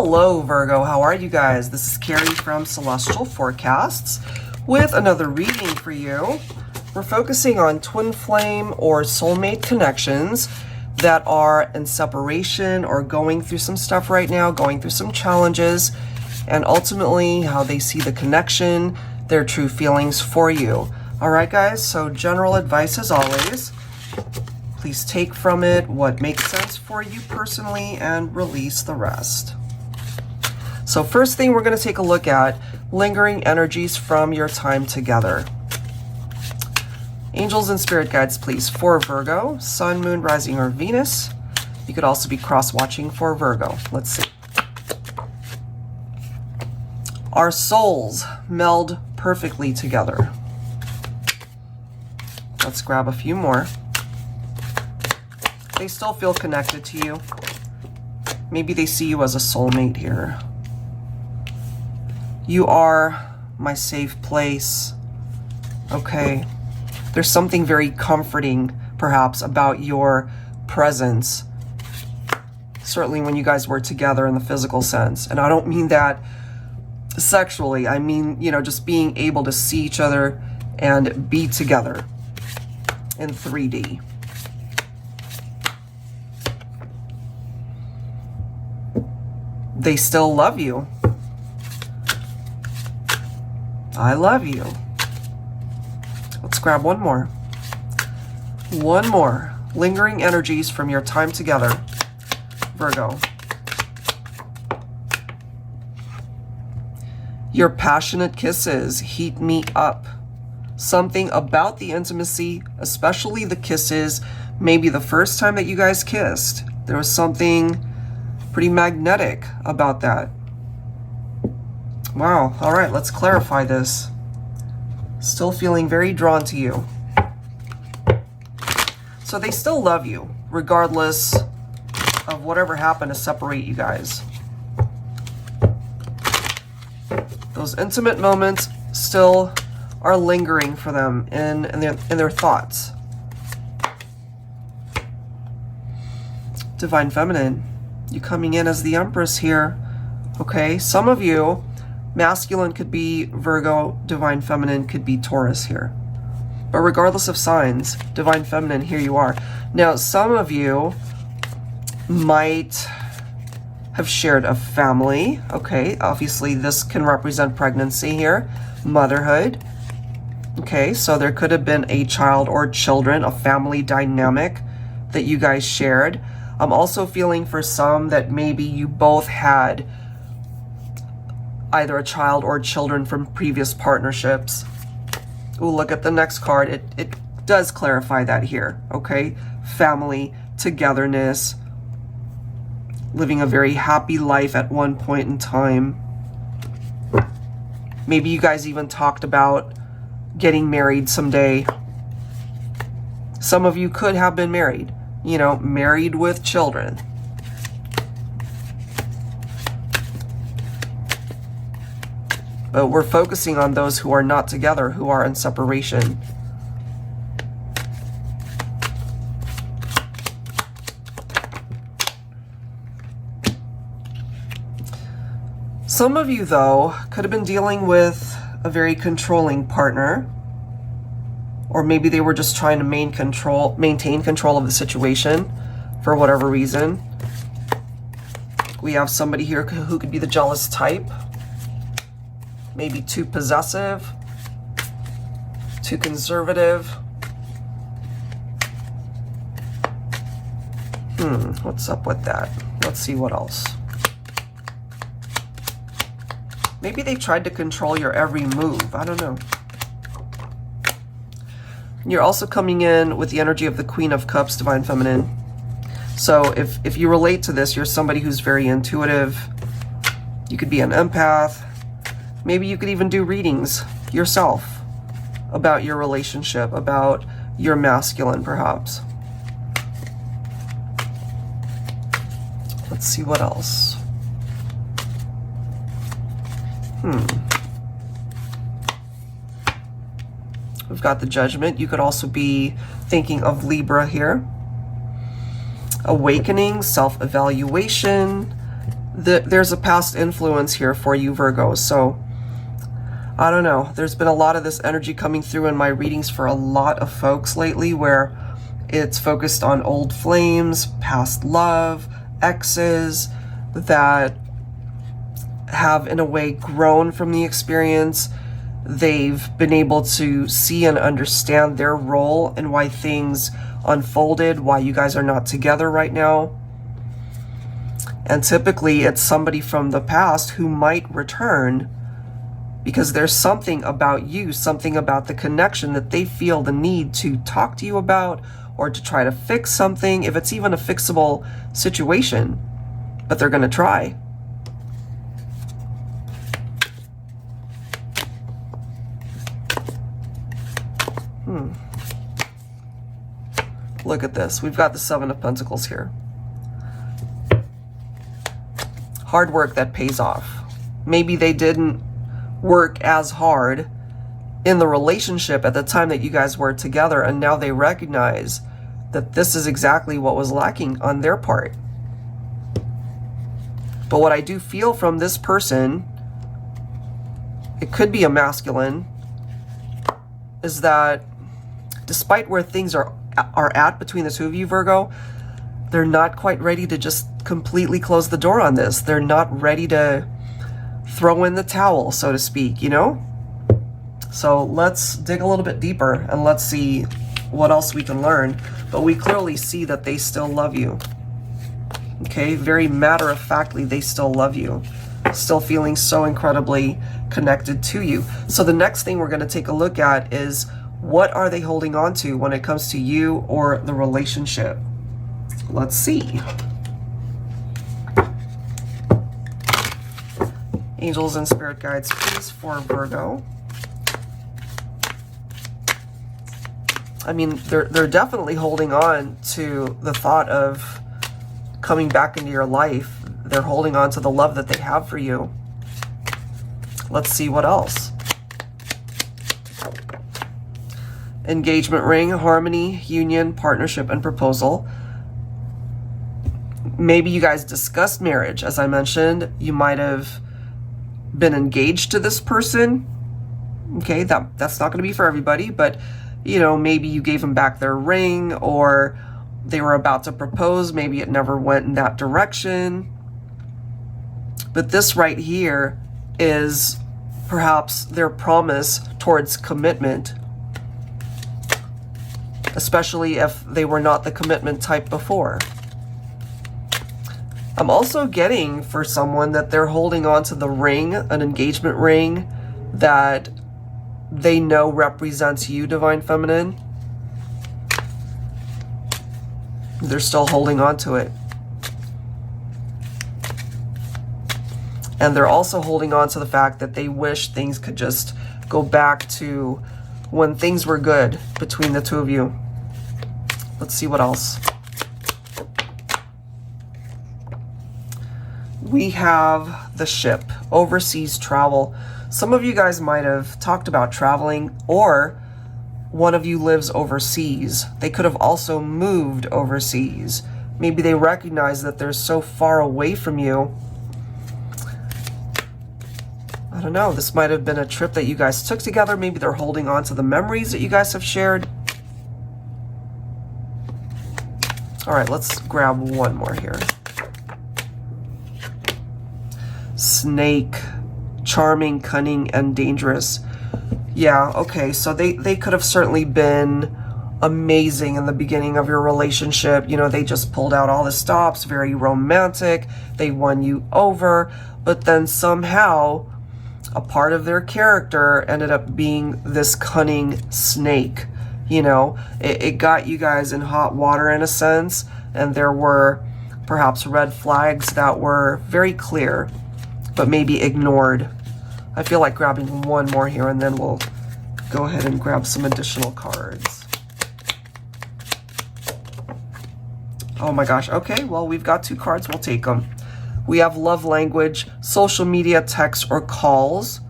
Hello Virgo, how are you guys? This is Carrie from Celestial Forecasts with another reading for you. We're focusing on twin flame or soulmate connections that are in separation or going through some stuff right now, going through some challenges, and ultimately how they see the connection, their true feelings for you. All right guys, so general advice as always. Please take from it what makes sense for you personally and release the rest. So first thing we're going to take a look at, lingering energies from your time together. Angels and spirit guides, please, for Virgo, Sun, Moon, Rising, or Venus. You could also be cross-watching for Virgo. Let's see. Our souls meld perfectly together. Let's grab a few more. They still feel connected to you. Maybe they see you as a soulmate here. You are my safe place. Okay. There's something very comforting, perhaps, about your presence. Certainly when you guys were together in the physical sense. And I don't mean that sexually. I mean, you know, just being able to see each other and be together in 3D. They still love you. I love you. Let's grab one more. One more. Lingering energies from your time together, Virgo. Your passionate kisses heat me up. Something about the intimacy, especially the kisses, maybe the first time that you guys kissed, there was something pretty magnetic about that. Wow. All right, let's clarify this. Still feeling very drawn to you. So they still love you, regardless of whatever happened to separate you guys. Those intimate moments still are lingering for them in their thoughts. Divine Feminine, you coming in as the Empress here. Okay, some of you, masculine could be Virgo, Divine Feminine could be Taurus here. But regardless of signs, Divine Feminine, here you are. Now, some of you might have shared a family. Okay, obviously this can represent pregnancy here, motherhood. Okay, so there could have been a child or children, a family dynamic that you guys shared. I'm also feeling for some that maybe you both had either a child or children from previous partnerships. Ooh, look at the next card. It does clarify that here, okay? Family, togetherness, living a very happy life at one point in time. Maybe you guys even talked about getting married someday. Some of you could have been married, you know, married with children. But we're focusing on those who are not together, who are in separation. Some of you, though, could have been dealing with a very controlling partner. Or maybe they were just trying to maintain control of the situation for whatever reason. We have somebody here who could be the jealous type. Maybe too possessive, too conservative. What's up with that? Let's see what else. Maybe they tried to control your every move. I don't know. You're also coming in with the energy of the Queen of Cups, Divine Feminine. So if you relate to this, you're somebody who's very intuitive. You could be an empath. Maybe you could even do readings yourself about your relationship, about your masculine, perhaps. Let's see what else. We've got the Judgment. You could also be thinking of Libra here. Awakening, self-evaluation, there's a past influence here for you, Virgo. So I don't know. There's been a lot of this energy coming through in my readings for a lot of folks lately, where it's focused on old flames, past love, exes that have in a way grown from the experience. They've been able to see and understand their role and why things unfolded, why you guys are not together right now. And typically it's somebody from the past who might return because there's something about you, something about the connection that they feel the need to talk to you about or to try to fix something, if it's even a fixable situation, but they're going to try. Look at this. We've got the Seven of Pentacles here. Hard work that pays off. Maybe they didn't work as hard in the relationship at the time that you guys were together, and now they recognize that this is exactly what was lacking on their part. But what I do feel from this person, it could be a masculine, is that despite where things are at between the two of you, Virgo, they're not quite ready to just completely close the door on this. They're not ready to throw in the towel, so to speak, you know? So let's dig a little bit deeper and let's see what else we can learn. But we clearly see that they still love you. Okay, very matter-of-factly, they still love you. Still feeling so incredibly connected to you. So the next thing we're going to take a look at is, what are they holding on to when it comes to you or the relationship? Let's see. Angels and spirit guides, please, for Virgo. I mean, they're definitely holding on to the thought of coming back into your life. They're holding on to the love that they have for you. Let's see what else. Engagement ring, harmony, union, partnership, and proposal. Maybe you guys discussed marriage. As I mentioned, you might have been engaged to this person. Okay, that's not going to be for everybody, but you know, maybe you gave them back their ring, or they were about to propose. Maybe it never went in that direction. But this right here is perhaps their promise towards commitment, especially if they were not the commitment type before. I'm also getting for someone that they're holding on to the ring, an engagement ring that they know represents you, Divine Feminine. They're still holding on to it. And they're also holding on to the fact that they wish things could just go back to when things were good between the two of you. Let's see what else. We have the ship, overseas travel. Some of you guys might have talked about traveling, or one of you lives overseas. They could have also moved overseas. Maybe they recognize that they're so far away from you. I don't know. This might have been a trip that you guys took together. Maybe they're holding on to the memories that you guys have shared. All right, let's grab one more here. Snake, charming, cunning, and dangerous. Yeah, okay, so they could have certainly been amazing in the beginning of your relationship. You know, they just pulled out all the stops, very romantic. They won you over, but then somehow a part of their character ended up being this cunning snake. You know, it got you guys in hot water in a sense, and there were perhaps red flags that were very clear, but maybe ignored. I feel like grabbing one more here, and then we'll go ahead and grab some additional cards. Oh my gosh, okay, well, we've got two cards, we'll take them. We have love language, social media, text, or calls.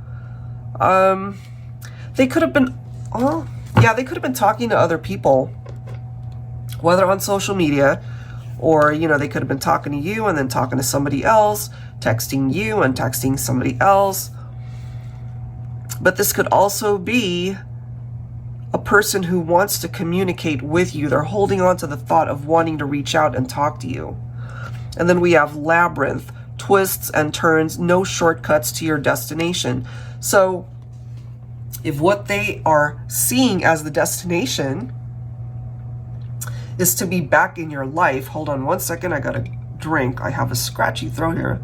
They could have been, oh, yeah, they could have been talking to other people, whether on social media, or, you know, they could have been talking to you and then talking to somebody else. texting you and texting somebody else. But this could also be a person who wants to communicate with you. They're holding on to the thought of wanting to reach out and talk to you. And then we have labyrinth, twists and turns, no shortcuts to your destination. So if what they are seeing as the destination is to be back in your life, hold on one second, I gotta drink. I have a scratchy throat here.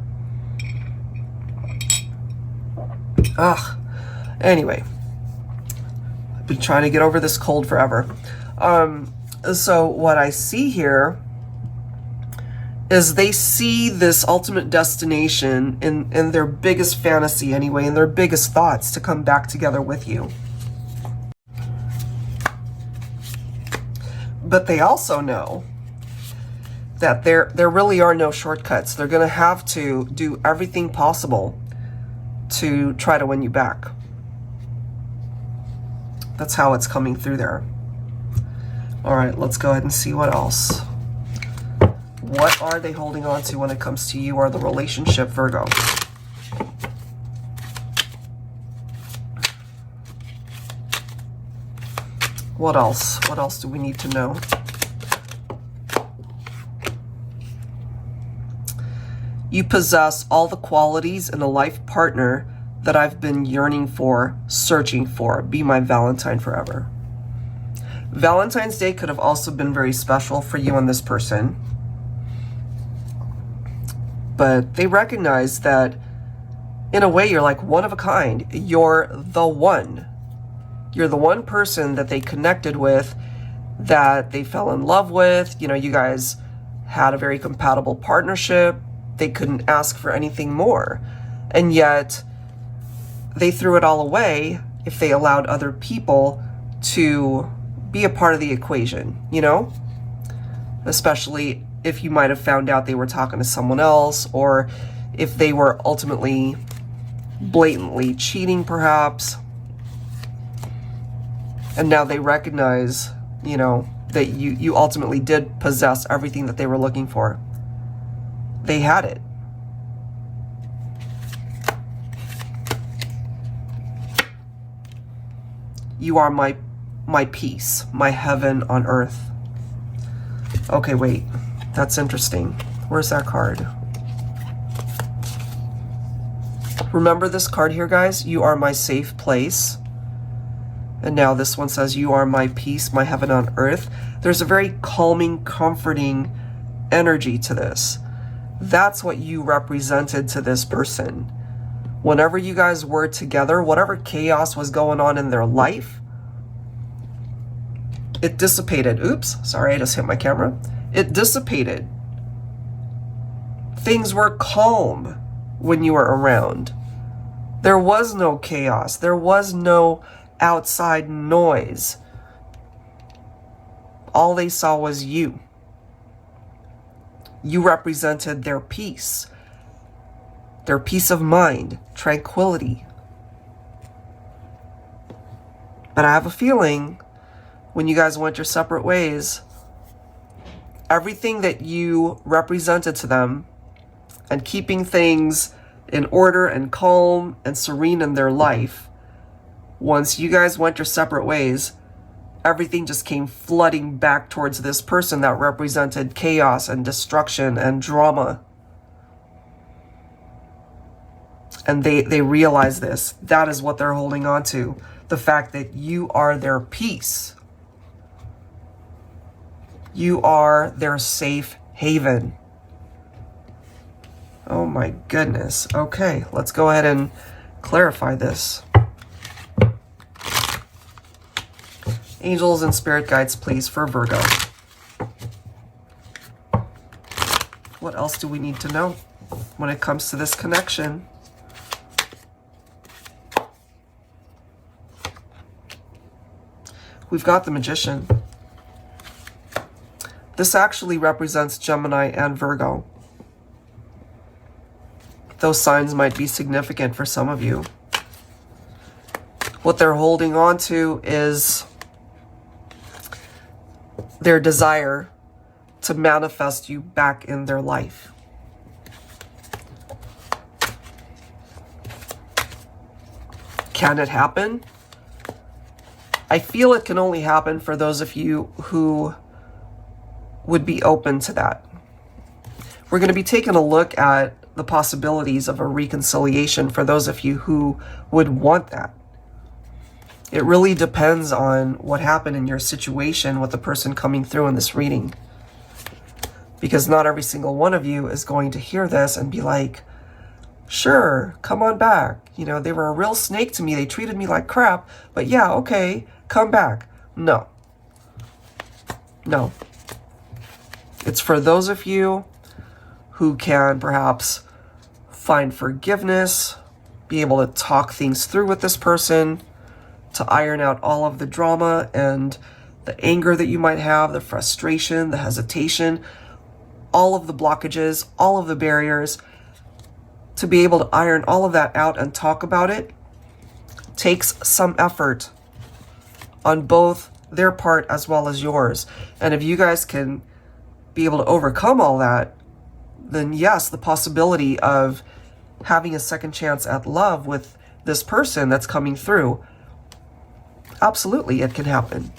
Ugh. Anyway, I've been trying to get over this cold forever. So what I see here is they see this ultimate destination in their biggest fantasy anyway, in their biggest thoughts, to come back together with you. But they also know that there really are no shortcuts. They're going to have to do everything possible to try to win you back. That's how it's coming through there. All right, let's go ahead and see what else. What are they holding on to when it comes to you or the relationship, Virgo? What else? What else do we need to know? You possess all the qualities in a life partner that I've been yearning for, searching for. Be my Valentine forever. Valentine's Day could have also been very special for you and this person. But they recognize that, in a way, you're like one of a kind. You're the one. You're the one person that they connected with, that they fell in love with. You know, you guys had a very compatible partnership. They couldn't ask for anything more. And yet, they threw it all away if they allowed other people to be a part of the equation, you know? Especially if you might have found out they were talking to someone else, or if they were ultimately blatantly cheating, perhaps. And now they recognize, you know, that you ultimately did possess everything that they were looking for. They had it. You are my peace, my heaven on earth. Okay, wait. That's interesting. Where's that card? Remember this card here, guys? You are my safe place. And now this one says, you are my peace, my heaven on earth. There's a very calming, comforting energy to this. That's what you represented to this person. Whenever you guys were together, whatever chaos was going on in their life, it dissipated. Oops, sorry, I just hit my camera. It dissipated. Things were calm when you were around. There was no chaos. There was no outside noise. All they saw was you. You represented their peace of mind, tranquility. But I have a feeling when you guys went your separate ways, everything that you represented to them and keeping things in order and calm and serene in their life, once you guys went your separate ways, everything just came flooding back towards this person that represented chaos and destruction and drama. And they realize this. That is what they're holding on to. The fact that you are their peace. You are their safe haven. Oh my goodness. Okay, let's go ahead and clarify this. Angels and spirit guides, please, for Virgo. What else do we need to know when it comes to this connection? We've got the Magician. This actually represents Gemini and Virgo. Those signs might be significant for some of you. What they're holding on to is their desire to manifest you back in their life. Can it happen? I feel it can only happen for those of you who would be open to that. We're going to be taking a look at the possibilities of a reconciliation for those of you who would want that. It really depends on what happened in your situation with the person coming through in this reading. Because not every single one of you is going to hear this and be like, sure, come on back. You know, they were a real snake to me. They treated me like crap. But yeah, okay, come back. No. No. It's for those of you who can perhaps find forgiveness, be able to talk things through with this person, to iron out all of the drama and the anger that you might have, the frustration, the hesitation, all of the blockages, all of the barriers. To be able to iron all of that out and talk about it takes some effort on both their part as well as yours. And if you guys can be able to overcome all that, then yes, the possibility of having a second chance at love with this person that's coming through, absolutely, it can happen.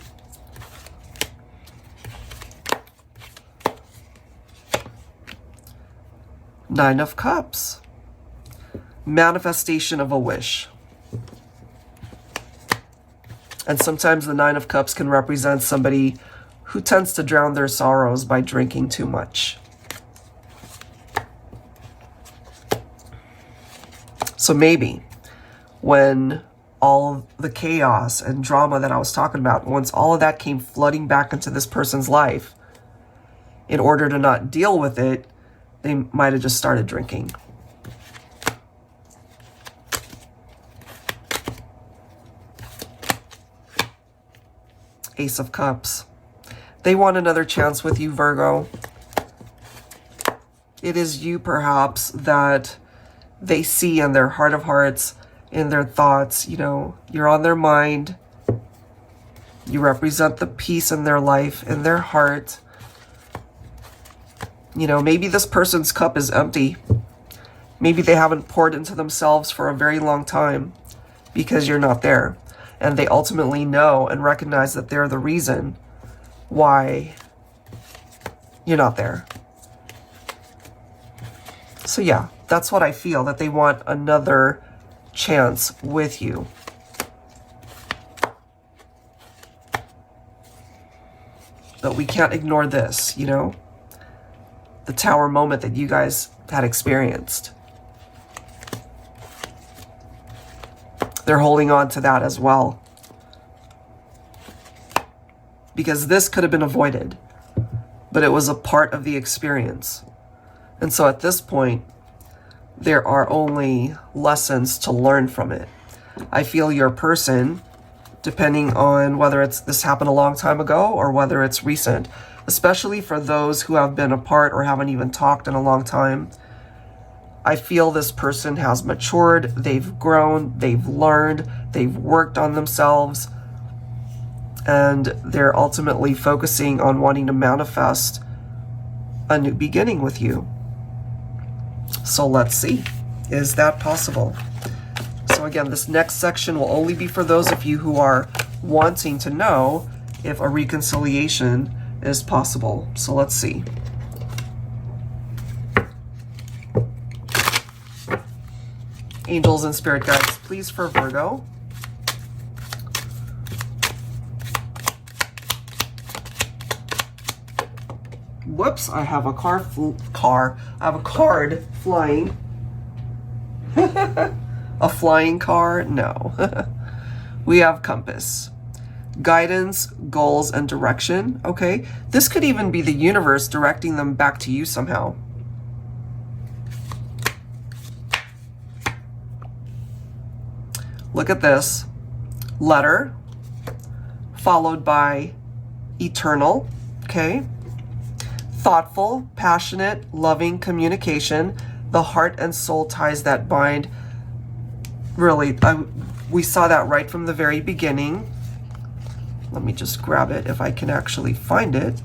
Nine of Cups. Manifestation of a wish. And sometimes the Nine of Cups can represent somebody who tends to drown their sorrows by drinking too much. So maybe when all the chaos and drama that I was talking about, once all of that came flooding back into this person's life, in order to not deal with it, they might have just started drinking. Ace of Cups. They want another chance with you, Virgo. It is you, perhaps, that they see in their heart of hearts, in their thoughts. You know, you're on their mind. You represent the peace in their life, in their heart. You know, maybe this person's cup is empty. Maybe they haven't poured into themselves for a very long time because you're not there. And they ultimately know and recognize that they're the reason why you're not there. So yeah, that's what I feel, that they want another chance with you. But we can't ignore this, you know? The tower moment that you guys had experienced. They're holding on to that as well. Because this could have been avoided, but it was a part of the experience. And so at this point, there are only lessons to learn from it. I feel your person, depending on whether this happened a long time ago or whether it's recent, especially for those who have been apart or haven't even talked in a long time, I feel this person has matured, they've grown, they've learned, they've worked on themselves, and they're ultimately focusing on wanting to manifest a new beginning with you. So let's see, is that possible? So again, this next section will only be for those of you who are wanting to know if a reconciliation is possible. So let's see. Angels and spirit guides, please, for Virgo. Whoops, I have a I have a card flying. A flying car? No. We have compass. Guidance, goals, and direction. Okay, this could even be the universe directing them back to you somehow. Look at this. Letter, followed by eternal, okay? Thoughtful, passionate, loving communication. The heart and soul ties that bind. Really, we saw that right from the very beginning. Let me just grab it if I can actually find it.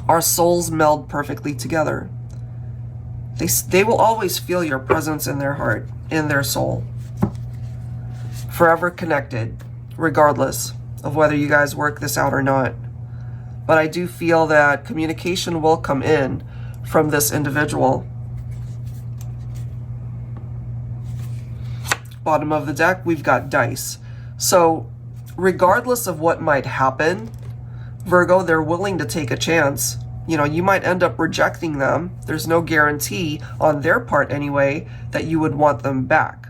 Our souls meld perfectly together. They will always feel your presence in their heart, in their soul. Forever connected, regardless of whether you guys work this out or not. But I do feel that communication will come in from this individual. Bottom of the deck, we've got dice. So regardless of what might happen, Virgo, they're willing to take a chance. You know, you might end up rejecting them. There's no guarantee on their part anyway that you would want them back.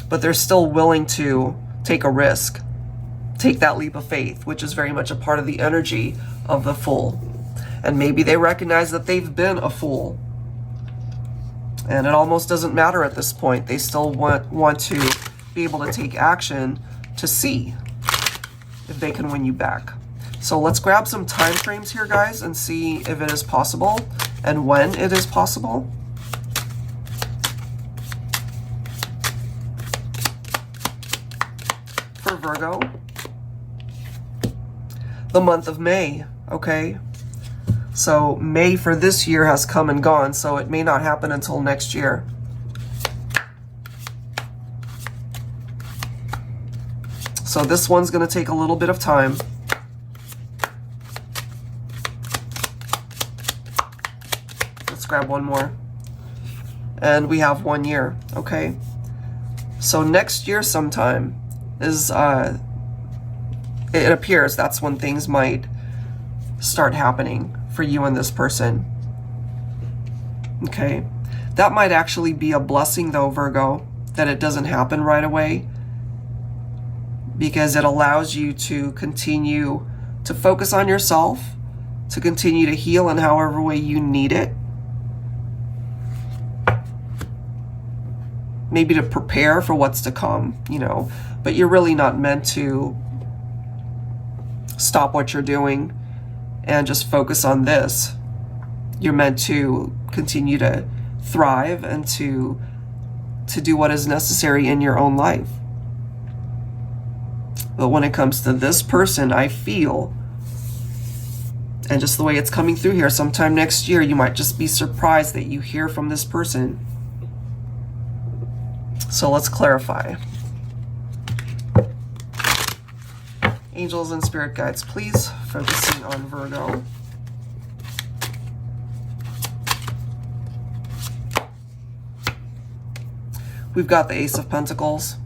But they're still willing to take a risk, take that leap of faith, which is very much a part of the energy of the Fool. And maybe they recognize that they've been a fool. And it almost doesn't matter at this point. They still want to be able to take action to see if they can win you back. So let's grab some time frames here, guys, and see if it is possible and when it is possible. For Virgo, the month of May, okay? So May for this year has come and gone, so it may not happen until next year. So this one's going to take a little bit of time. Let's grab one more. And we have 1 year, okay? So next year sometime is, it appears that's when things might start happening for you and this person. Okay? That might actually be a blessing though, Virgo, that it doesn't happen right away, because it allows you to continue to focus on yourself, to continue to heal in however way you need it. Maybe to prepare for what's to come, you know, but you're really not meant to stop what you're doing and just focus on this. You're meant to continue to thrive and to do what is necessary in your own life. But when it comes to this person, I feel, and just the way it's coming through here, sometime next year, you might just be surprised that you hear from this person. So let's clarify. Angels and spirit guides, please, focusing on Virgo. We've got the Ace of Pentacles.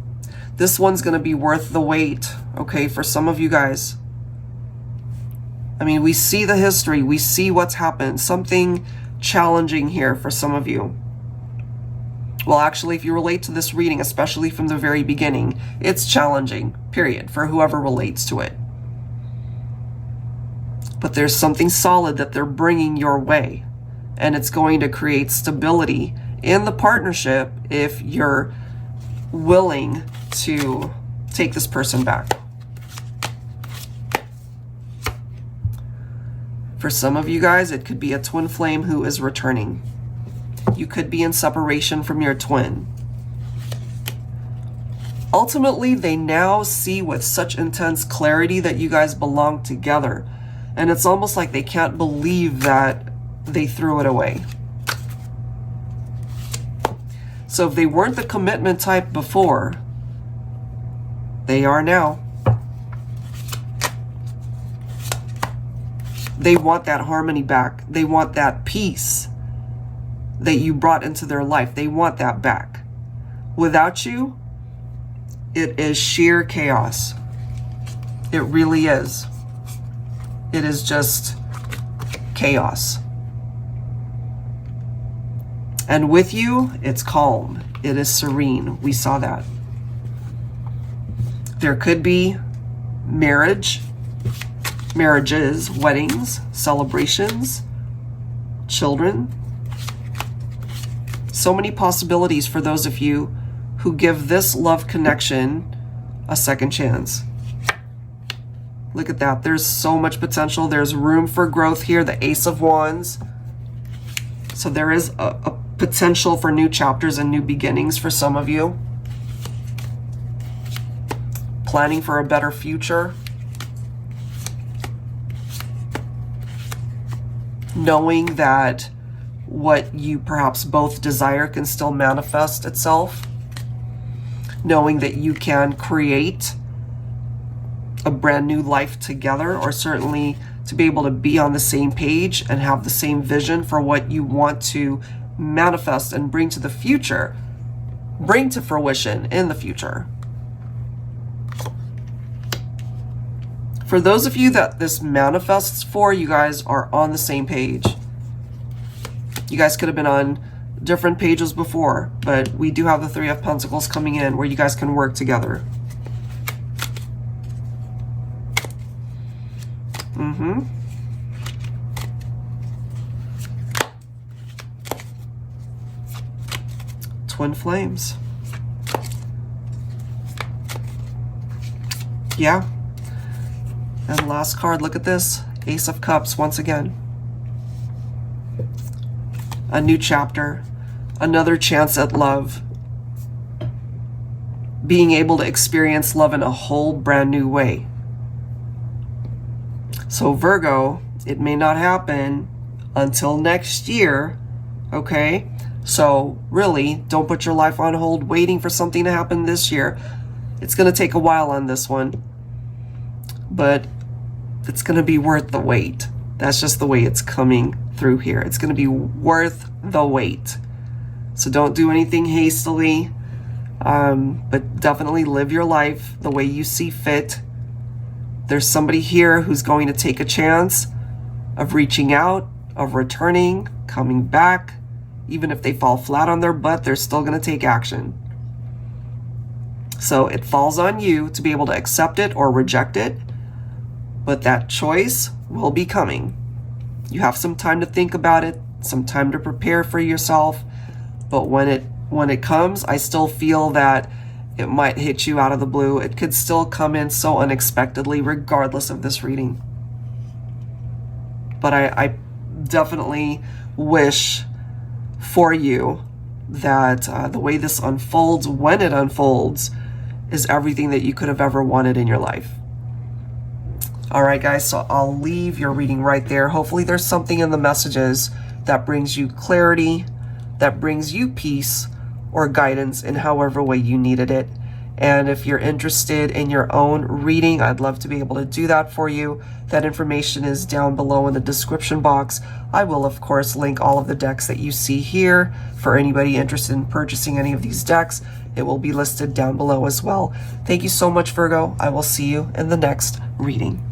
This one's going to be worth the wait, okay, for some of you guys. I mean, we see the history. We see what's happened. Something challenging here for some of you. Well, actually, if you relate to this reading, especially from the very beginning, it's challenging, period, for whoever relates to it. But there's something solid that they're bringing your way, and it's going to create stability in the partnership if you're willing to take this person back. For some of you guys, it could be a twin flame who is returning. You could be in separation from your twin. Ultimately, they now see with such intense clarity that you guys belong together. And it's almost like they can't believe that they threw it away. So if they weren't the commitment type before, they are now. They want that harmony back. They want that peace that you brought into their life. They want that back. Without you, it is sheer chaos. It really is. It is just chaos. And with you, it's calm. It is serene. We saw that. There could be marriages, weddings, celebrations, children. So many possibilities for those of you who give this love connection a second chance. Look at that. There's so much potential. There's room for growth here. The Ace of Wands. So there is a potential for new chapters and new beginnings for some of you. Planning for a better future. Knowing that what you perhaps both desire can still manifest itself. Knowing that you can create a brand new life together, or certainly to be able to be on the same page and have the same vision for what you want to manifest and bring to the future, bring to fruition in the future. For those of you that this manifests for, you guys are on the same page. You guys could have been on different pages before, but we do have the Three of Pentacles coming in where you guys can work together. Twin flames. Yeah. And last card, look at this. Ace of Cups once again. A new chapter. Another chance at love. Being able to experience love in a whole brand new way. So Virgo, it may not happen until next year, okay? So really, don't put your life on hold waiting for something to happen this year. It's going to take a while on this one, but it's going to be worth the wait. That's just the way it's coming through here. It's going to be worth the wait. So don't do anything hastily, but definitely live your life the way you see fit. There's somebody here who's going to take a chance of reaching out, of returning, coming back. Even if they fall flat on their butt, they're still going to take action. So it falls on you to be able to accept it or reject it, but that choice will be coming. You have some time to think about it, some time to prepare for yourself, but when it comes, I still feel that it might hit you out of the blue. It could still come in so unexpectedly, regardless of this reading. But I definitely wish for you that the way this unfolds, when it unfolds, is everything that you could have ever wanted in your life. All right, guys, so I'll leave your reading right there. Hopefully there's something in the messages that brings you clarity, that brings you peace or guidance in however way you needed it. And if you're interested in your own reading, I'd love to be able to do that for you. That information is down below in the description box. I will, of course, link all of the decks that you see here. For anybody interested in purchasing any of these decks, it will be listed down below as well. Thank you so much, Virgo. I will see you in the next reading.